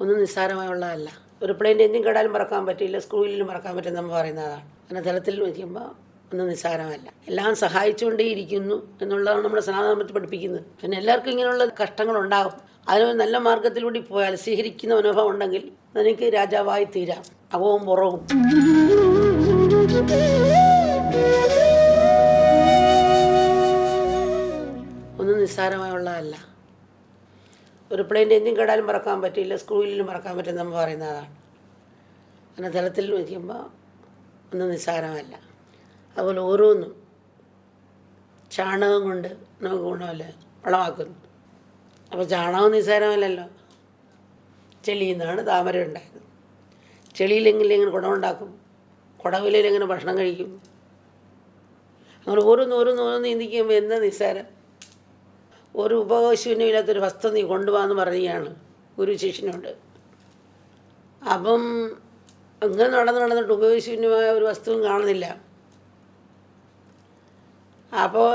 ഒന്നും നിസ്സാരമായുള്ളതല്ല. ഒരു പ്ലെയിൻ്റെ എഞ്ചിൻ കേടാലും മറക്കാൻ പറ്റില്ല, സ്ക്രൂയിലും മറക്കാൻ പറ്റും നമ്മൾ പറയുന്നതാണ്. അങ്ങനെ തലത്തിൽ വയ്ക്കുമ്പോൾ ഒന്നും നിസ്സാരമല്ല. എല്ലാം സഹായിച്ചുകൊണ്ടേയിരിക്കുന്നു എന്നുള്ളതാണ് നമ്മുടെ സനാതനത്തിൽ പഠിപ്പിക്കുന്നത്. പിന്നെ എല്ലാവർക്കും ഇങ്ങനെയുള്ള കഷ്ടങ്ങളുണ്ടാകും. അതിനൊരു നല്ല മാർഗത്തിലൂടെ പോയാൽ സ്വീകരിക്കുന്ന അനുഭവം ഉണ്ടെങ്കിൽ എനിക്ക് രാജാവായി തീരാം. അകവും പുറവും ഒന്നും നിസ്സാരമായുള്ളതല്ല. ഒരു പ്ലെയിൻ്റെ എഞ്ചിൻ കേടാലും മറക്കാൻ പറ്റില്ല, സ്ക്രൂയിലും മറക്കാൻ പറ്റും നമ്മൾ പറയുന്നതാണ്. അങ്ങനെ തലത്തിൽ വയ്ക്കുമ്പോൾ ഒന്നും നിസ്സാരമല്ല. അതുപോലെ ഓരോന്നും ചാണകം കൊണ്ട് നമുക്ക് ഗുണമല്ല, വളമാക്കുന്നു. അപ്പോൾ ചാണകം നിസ്സാരമല്ലല്ലോ. ചെളിയിൽ നിന്നാണ് താമര ഉണ്ടായത്. ചെളിയിലെങ്കിൽ എങ്ങനെ കുടമുണ്ടാക്കും, കുടവിലയിൽ എങ്ങനെ ഭക്ഷണം കഴിക്കും. അങ്ങനെ ഓരോന്ന് ചിന്തിക്കുമ്പോൾ എന്താ നിസ്സാരം. ഒരു ഉപശൂന്യം ഇല്ലാത്തൊരു വസ്തു നീ കൊണ്ടുപോകാമെന്ന് പറയുകയാണ് ഗുരു ശിഷ്യനോട്. അപ്പം അങ്ങനെ നടന്നിട്ട് ഉപശൂന്യമായ ഒരു വസ്തുവും കാണുന്നില്ല. അപ്പോൾ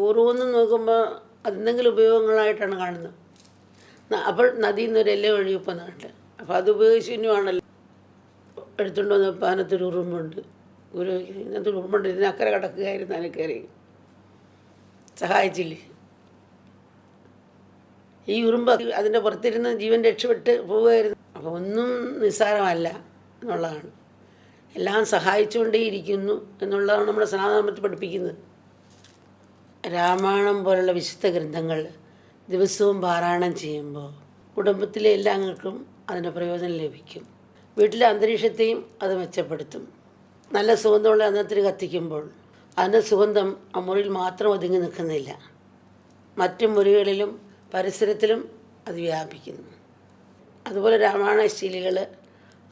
ഓരോന്നും നോക്കുമ്പോൾ അതെന്തെങ്കിലും ഉപയോഗങ്ങളായിട്ടാണ് കാണുന്നത്. അപ്പോൾ നദിയിൽ നിന്ന് ഒരു എല്ലാം ഒഴുകിപ്പോകുന്നുണ്ട്. അപ്പോൾ അത് ഉപയോഗശൂന്യമാണല്ലോ. എടുത്തുകൊണ്ട് വന്നപ്പോൾ അതിനകത്തൊരു ഉറുമ്പുണ്ട്. ഗുരു ഇതിനകത്തൊരു ഉറുമ്പുണ്ട്, ഇതിനക്കരെ കിടക്കുകയായിരുന്നു, അതിനെ കയറി സഹായിച്ചില്ലേ. ഈ ഉറുമ്പ് അതിൻ്റെ പുറത്തിരുന്ന് ജീവൻ രക്ഷപ്പെട്ട് പോവുകയായിരുന്നു. അപ്പോൾ ഒന്നും നിസ്സാരമല്ല എന്നുള്ളതാണ്. എല്ലാം സഹായിച്ചുകൊണ്ടേയിരിക്കുന്നു എന്നുള്ളതാണ് നമ്മുടെ സനാതനത്തിൽ പഠിപ്പിക്കുന്നത്. രാമായണം പോലുള്ള വിശുദ്ധ ഗ്രന്ഥങ്ങൾ ദിവസവും പാരായണം ചെയ്യുമ്പോൾ കുടുംബത്തിലെ എല്ലാ അംഗങ്ങൾക്കും അതിൻ്റെ പ്രയോജനം ലഭിക്കും. വീട്ടിലെ അന്തരീക്ഷത്തെയും അത് മെച്ചപ്പെടുത്തും. നല്ല സുഗന്ധമുള്ള അന്നത്തിന് കത്തിക്കുമ്പോൾ അതിൻ്റെ സുഗന്ധം ആ മുറിയിൽ മാത്രം ഒതുങ്ങി നിൽക്കുന്നില്ല, മറ്റു മുറികളിലും പരിസരത്തിലും അത് വ്യാപിക്കുന്നു. അതുപോലെ രാമായണ ശീലികൾ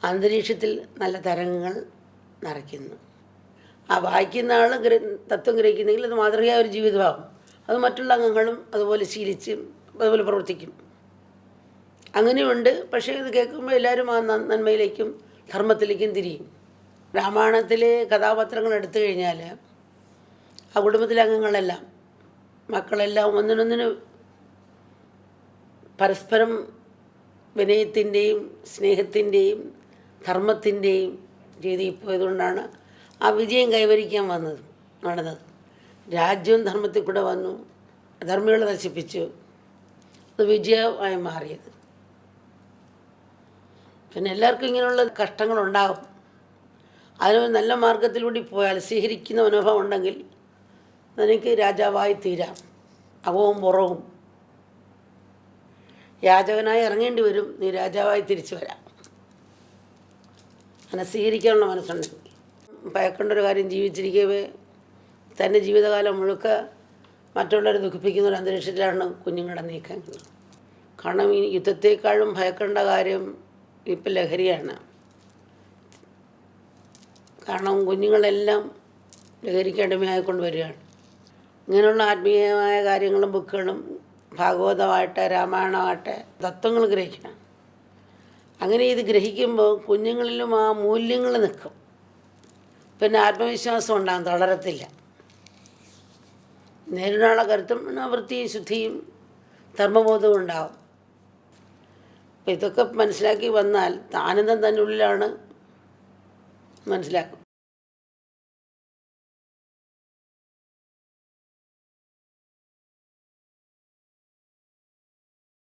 അന്തരീക്ഷത്തിൽ നല്ല തരംഗങ്ങൾ നിറയ്ക്കുന്നു. ആ വായിക്കുന്ന ആൾ തത്വം ഗ്രഹിക്കുന്നെങ്കിൽ അത് മാതൃകയായ ഒരു ജീവിതമാകും. അത് മറ്റുള്ള അംഗങ്ങളും അതുപോലെ ശീലിച്ച് അതുപോലെ പ്രവർത്തിക്കും. അങ്ങനെയുണ്ട്. പക്ഷേ ഇത് കേൾക്കുമ്പോൾ എല്ലാവരും ആ നന്മയിലേക്കും ധർമ്മത്തിലേക്കും തിരിയും. രാമായണത്തിലെ കഥാപാത്രങ്ങൾ എടുത്തു കഴിഞ്ഞാൽ ആ കുടുംബത്തിലെ അംഗങ്ങളെല്ലാം മക്കളെല്ലാം ഒന്നിനൊന്നിന് പരസ്പരം വിനയത്തിൻ്റെയും സ്നേഹത്തിൻ്റെയും ധർമ്മത്തിൻ്റെയും രീതിയിൽ പോയതുകൊണ്ടാണ് ആ വിജയം കൈവരിക്കാൻ നടന്നത്. രാജ്യവും ധർമ്മത്തിൽ കൂടെ വന്നു, ധർമ്മികളെ നശിപ്പിച്ചു, അത് വിജയമായി മാറിയത്. പിന്നെ എല്ലാവർക്കും ഇങ്ങനെയുള്ള കഷ്ടങ്ങളുണ്ടാകും. അതിനൊരു നല്ല മാർഗത്തിലൂടെ പോയാൽ സ്വീകരിക്കുന്ന അനുഭവം ഉണ്ടെങ്കിൽ എനിക്ക് രാജാവായി തീരാം. അകവും പുറവും യാചകനായി ഇറങ്ങേണ്ടി വരും, നീ രാജാവായി തിരിച്ചു വരാം. അങ്ങനെ സ്വീകരിക്കാനുള്ള മനസ്സുണ്ടെങ്കിൽ. ഭയക്കേണ്ട ഒരു കാര്യം, ജീവിച്ചിരിക്കവേ തൻ്റെ ജീവിതകാലം മുഴുക്ക മറ്റുള്ളവരെ ദുഃഖിപ്പിക്കുന്ന ഒരു അന്തരീക്ഷത്തിലാണ് കുഞ്ഞുങ്ങളുടെ നീക്കങ്ങൾ. കാരണം ഈ യുദ്ധത്തെക്കാളും ഭയക്കേണ്ട കാര്യം ഇപ്പം ലഹരിയാണ്. കാരണം കുഞ്ഞുങ്ങളെല്ലാം ലഹരിക്ക് അടിമയായിക്കൊണ്ട് വരികയാണ്. ഇങ്ങനെയുള്ള ആത്മീയമായ കാര്യങ്ങളും ബുക്കുകളും ഭാഗവതമാകട്ടെ രാമായണമാകട്ടെ തത്വങ്ങൾ ഗ്രഹിക്കണം. അങ്ങനെ ഇത് ഗ്രഹിക്കുമ്പോൾ കുഞ്ഞുങ്ങളിലും ആ മൂല്യങ്ങൾ നിൽക്കും. പിന്നെ ആത്മവിശ്വാസം ഉണ്ടാകും, തളരത്തില്ല. നേരിടാനുള്ള കരുത്തും വൃത്തിയും ശുദ്ധിയും ധർമ്മബോധവും ഉണ്ടാകും. അപ്പോൾ ഇതൊക്കെ മനസ്സിലാക്കി വന്നാൽ ആനന്ദം തന്നെ ഉള്ളിലാണ് മനസ്സിലാക്കും.